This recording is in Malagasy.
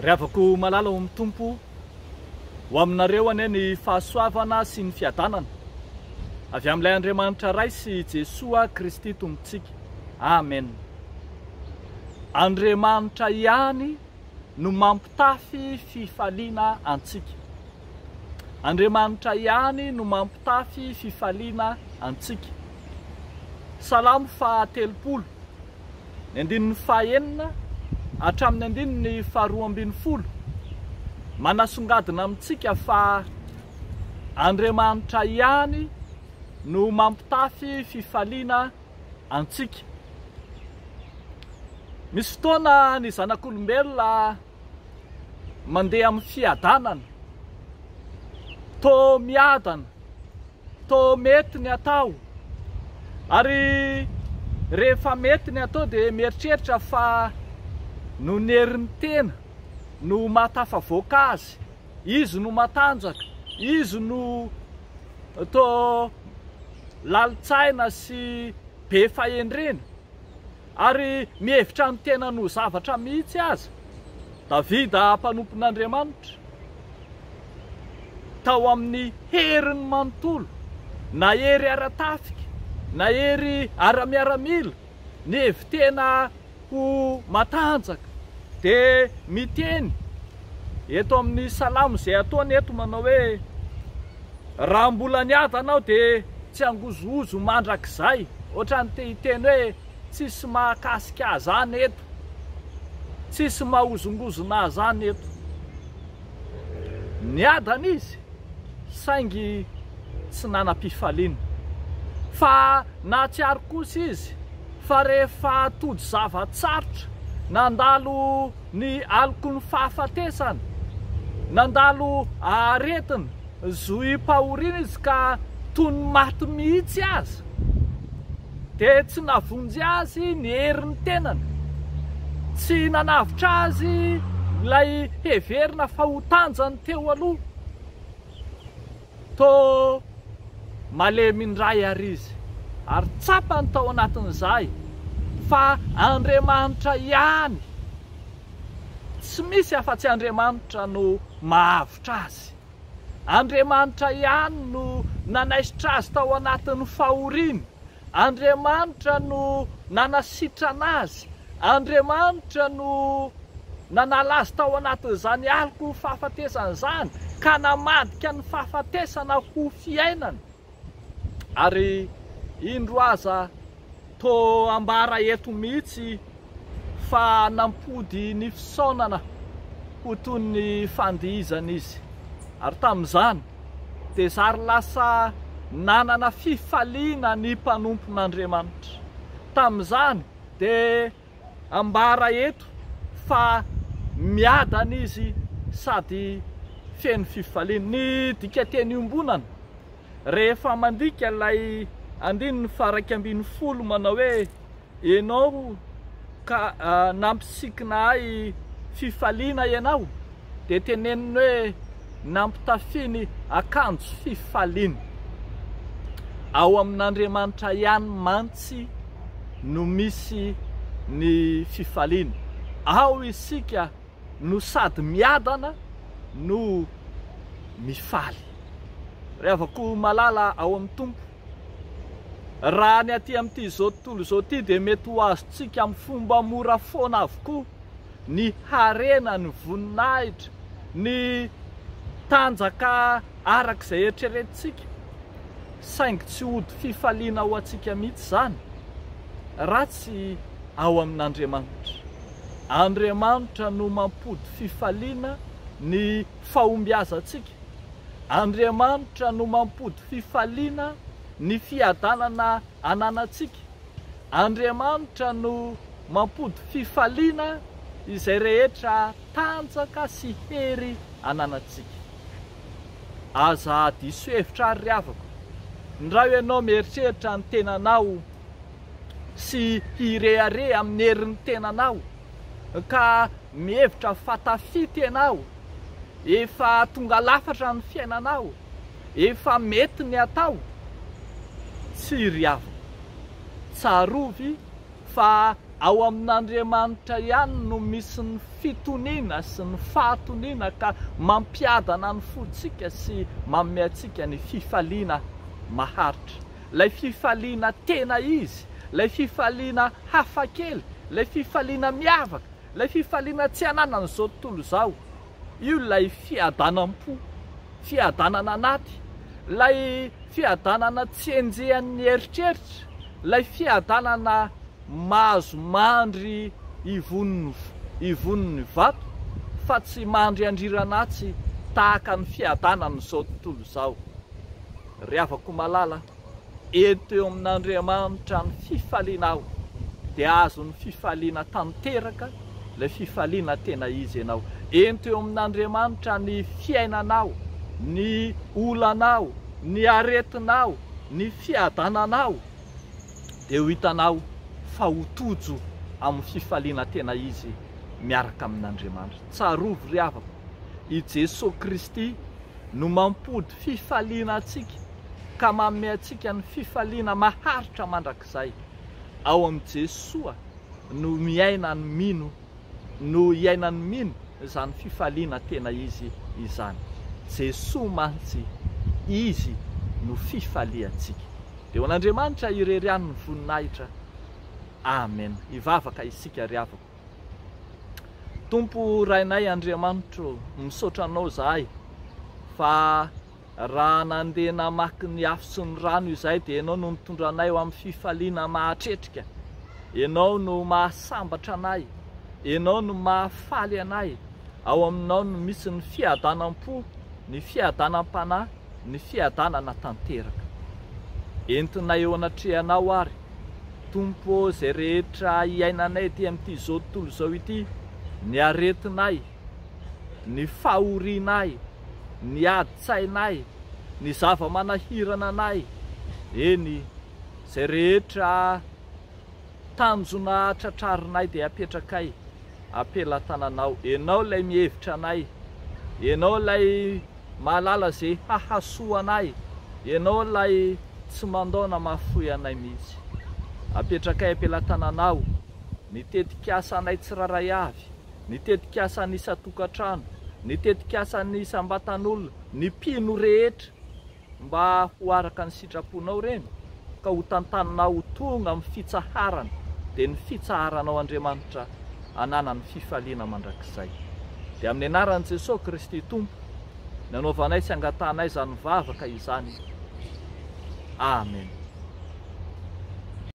Rehavako malala amin'ny tompo ho aminareo ane ny fahasoavana sy ny fiadanana avy amin'ilay Andriamanitra ray sy Jesoa Kristy tompontsika. Amen. Andriamanitra ihany no mampitafy fifaliana antsika. Andriamanitra ihany no mampitafy fifaliana antsika. Salamo 30, ny 9 hatramin'ny 12 manasongadina amintsika fa Andriamanitra ihany no mampitafy fifaliana antsika. Misy fotoana ny zanak'olombelona mandeha amin'ny fiadanana, tô miadana, tô mety ny atao, ary rehefa mety ny atao dia mieritreritra fa no nerin'ny tena no mahatafavoaka azy, izy no matanjaka, izy no tô lalitsaina sy be fahendrena, ary mihevitra ny tena no zavatra mihitsy aza. Davida mpanompon'Andriamanitra tao amin'ny heriny manontolo, na hery ara-tafika, na hery ara-miaramila, nihevy tena ho matanjaka, dia miteny eto amin'ny salamo izay ataony eto manao hoe: raha mbola niady anao dia tsy angozohozo mandrakizay. Ohatrany te hiteny hoe tsisy mahakasika azany eto, tsisy mahozongozona zany eto. Niadana izy saingy tsy nanam-pifaliana, fa nahatsiaro kosa izy fa rehefa tody zavatsarotra, nandalo ny aloko ny fahafatesana, nandalo aretina, zohy pahoriana izy ka toy ny maty mihitsy aza, dia tsy navonjy azy ny herin'ny tenany, tsy nanavitra azy ilay heverina fa ho tanjany teo aloha. Tô malemy indray ary izy, ary tsapany tao anatin'izay fa Andriamanitra ihany, tsy misy afa-tsy Andriamanitra no mahavitra azy. Andriamanitra ihany no nanaisitra azy tao anatin'ny fahoriana, Andriamanitra no nanasitrana azy, Andriamanitra no nanala azy tao anatin'izany aloko fahafatesana izany ka namadika ny fahafatesana ho fiainana. Ary indro aza tô ambara eto mihitsy fa nampody ny fisaonana ho toy ny fandihizana izy. Ary tamin'izany dia zary lasa nanana fifaliana ny mpanompon'Andriamanitra. Tamin'izany dia ambara eto fa miadana izy sady feno fifaliana. Ny dika teny iombonana rehefa mandika ilay 1:12 manao hoe: ianao ka nampisikina ahy fifaliana ianao, dia teneniny hoe nampitafiny akanjo fifaliana. Ao amin'Andriamanitra ihany mantsy no misy ny fifaliana. Ao isika no sady miadana no mifaly. Rehavako malala ao amin'ny tompo, raha ny aty amin'ity zao tontolo zao ty dia mety ho azontsika amin'ny fomba mora foana avokoa ny harena, ny voninahitra, ny tanjaka arak'izay eritreretintsika, saingy tsy hody fifaliana ho antsika mihitsy zany raha tsy ao amin'Andriamanitra. Andriamanitra no mampody fifaliana ny fahombiazantsika, Andriamanitra no mampody fifaliana ny fiadanana ananantsika, Andriamanitra no mampody fifaliana izay rehetra tanjaka sy hery ananantsika. Aza diso hevitra ary riavako, ndray ianao mieritreritra ny tenanao sy hirehare amin'ny herin'ny tenanao, ka mihevitra fa tafity ianao, efa tonga lafatra ny fiainanao, efa mety ny atao, tsy riavako, tsarovy fa ao amin'Andriamanitra ihany no misy ny fitoniana sy ny fahatoniana ka mampiadana ny fontsika sy manome antsika ny fifaliana maharitra. Ilay fifaliana tena izy, ilay fifaliana hafakely, ilay fifaliana miavaka, ilay fifaliana tsy ananana zao tontolo zao. Io ilay fiadanam-po, fiadanana anaty, ilay fiadanana tsy enjehan'ny eritreritra, ilay fiadanana mahazo mandry ivon'ny vato fa tsy mandry andriranatsy tahaka ny fiadanany zao tontolo zao. Ry havako malala, eto eo amin'Andriamanitra ny fifalinao dia azo ny fifaliana tanteraka, ilay fifaliana tena izy ianao. Ento eo amin'Andriamanitra ny fiainanao, ny olanao, ny aretinao, ny fiadananao, dia ho hitanao fa ho tojo amin'ny fifaliana tena izy miaraka amin'Andriamanitra. Tsarovo ry havako, i Jesosy Kristy no mampody fifaliana antsika ka manome antsika ny fifaliana maharitra mandrakizay. Ao amin'ny Jesosy no miainany mino, no iainany mino izany fifaliana tena izy izany. Jesosy mantsy, izy no fifaliantsika. Dia ho an'Andriamanitra irery ny voninahitra. Amen. Ivavaka isika ry havako. Tompo rainay Andriamanitra, misaotra anao zahay fa raha nandeha namaky ny afo sy ny rano izay dia ianao no mitondranay eo amin'ny fifaliana mahatretrika. Ianao no mahasambatra anay, ianao no mahafaly anay. Ao aminao no misy ny fiadanam-po, ny fiadanam-panahy, ny fiadanana tanteraka. Entinay eo anatrehanao ary, Tompo, zay rehetra iainanay ety amin'ity zao tontolo zao ity, ny aretinay, ny fahorianay, ny adi-tsainay, ny zava-manahirana anay, eny zay rehetra tanjona tratrarinay dia apetrakay, apelatananao. Ianao lay mihevitra anay, ianao lay mahalala zay hahasoa anay, ianao lay tsy mandaona mahafoy anay mihitsy. Apetrakay apelatananao, ny tetikasa anay tsiraray avy, ny tetikasa ny isa-tokantrano, ny tetikasa ny isam-batan'olona, ny mpino rehetra mba ho araka ny sitraponao reny ka ho tantaninao tonga amin'ny fitsaharana, dia ny fitsaharanao Andriamanitra anana ny fifaliana mandrakizay. Dia amin'ny anaran'i Jesosy Kristy Tompo, nanaovanay sy angatanay izany vavaka izany. Amen.